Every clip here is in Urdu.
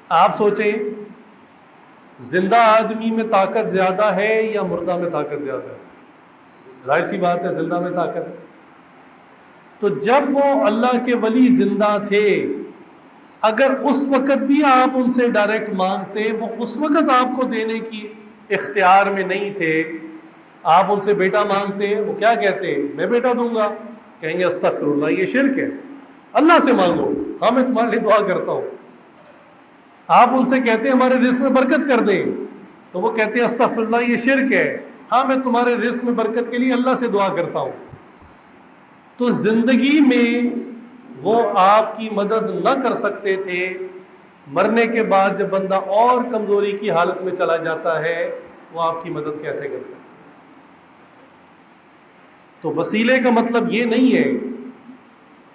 آپ سوچیں زندہ آدمی میں طاقت زیادہ ہے یا مردہ میں طاقت زیادہ ہے؟ ظاہر سی بات ہے زندہ میں طاقت ہے۔ تو جب وہ اللہ کے ولی زندہ تھے، اگر اس وقت بھی آپ ان سے ڈائریکٹ مانگتے، وہ اس وقت آپ کو دینے کی اختیار میں نہیں تھے، آپ ان سے بیٹا مانگتے، وہ کیا کہتے؟ میں بیٹا دوں گا، کہیں گے استغفر اللہ، یہ شرک ہے، اللہ سے مانگو، ہاں میں تمہارے لیے دعا کرتا ہوں۔ آپ ان سے کہتے ہیں ہمارے رزق میں برکت کر دیں، تو وہ کہتے ہیں استغفر اللہ، یہ شرک ہے، ہاں میں تمہارے رزق میں برکت کے لیے اللہ سے دعا کرتا ہوں۔ تو زندگی میں وہ آپ کی مدد نہ کر سکتے تھے، مرنے کے بعد جب بندہ اور کمزوری کی حالت میں چلا جاتا ہے، وہ آپ کی مدد کیسے کر سکتے؟ تو وسیلے کا مطلب یہ نہیں ہے،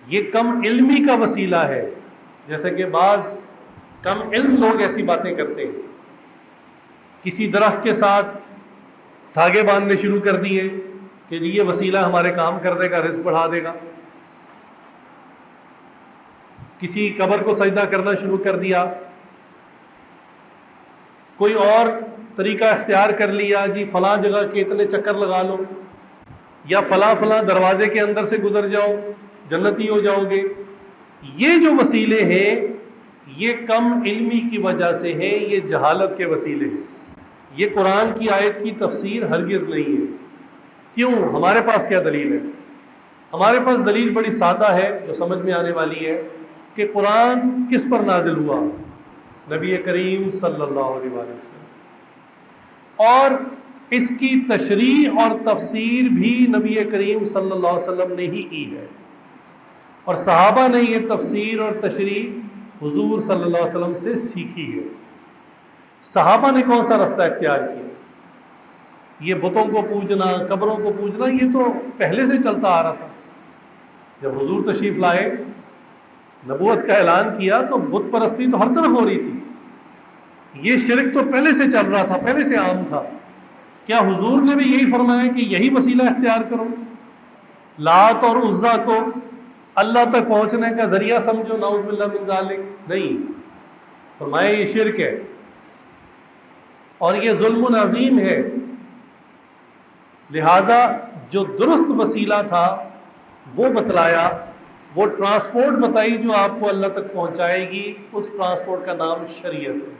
یہ کم علمی کا وسیلہ ہے، جیسے کہ بعض کم علم لوگ ایسی باتیں کرتے ہیں، کسی درخت کے ساتھ دھاگے باندھنے شروع کر دیے کہ یہ وسیلہ ہمارے کام کر دے گا، رزق بڑھا دے گا، کسی قبر کو سجدہ کرنا شروع کر دیا، کوئی اور طریقہ اختیار کر لیا، جی فلاں جگہ کے اتنے چکر لگا لو، یا فلاں فلاں دروازے کے اندر سے گزر جاؤ جنتی ہو جاؤ گے۔ یہ جو وسیلے ہیں یہ کم علمی کی وجہ سے ہیں، یہ جہالت کے وسیلے ہیں، یہ قرآن کی آیت کی تفسیر ہرگز نہیں ہے۔ کیوں؟ ہمارے پاس کیا دلیل ہے؟ ہمارے پاس دلیل بڑی سادہ ہے جو سمجھ میں آنے والی ہے کہ قرآن کس پر نازل ہوا؟ نبی کریم صلی اللہ علیہ وسلم، اور اس کی تشریح اور تفسیر بھی نبی کریم صلی اللہ علیہ وسلم نے ہی کی ہے، اور صحابہ نے یہ تفسیر اور تشریح حضور صلی اللہ علیہ وسلم سے سیکھی ہے۔ صحابہ نے کون سا رستہ اختیار کیا؟ یہ بتوں کو پوجنا، قبروں کو پوجنا، یہ تو پہلے سے چلتا آ رہا تھا۔ جب حضور تشریف لائے، نبوت کا اعلان کیا، تو بت پرستی تو ہر طرف ہو رہی تھی، یہ شرک تو پہلے سے چل رہا تھا، پہلے سے عام تھا۔ کیا حضور نے بھی یہی فرمایا کہ یہی وسیلہ اختیار کرو، لات اور عزا کو اللہ تک پہنچنے کا ذریعہ سمجھو؟ نعوذ باللہ من ذالک، نہیں، فرمایا یہ شرک ہے اور یہ ظلم عظیم ہے۔ لہٰذا جو درست وسیلہ تھا وہ بتلایا، وہ ٹرانسپورٹ بتائی جو آپ کو اللہ تک پہنچائے گی، اس ٹرانسپورٹ کا نام شریعت ہے۔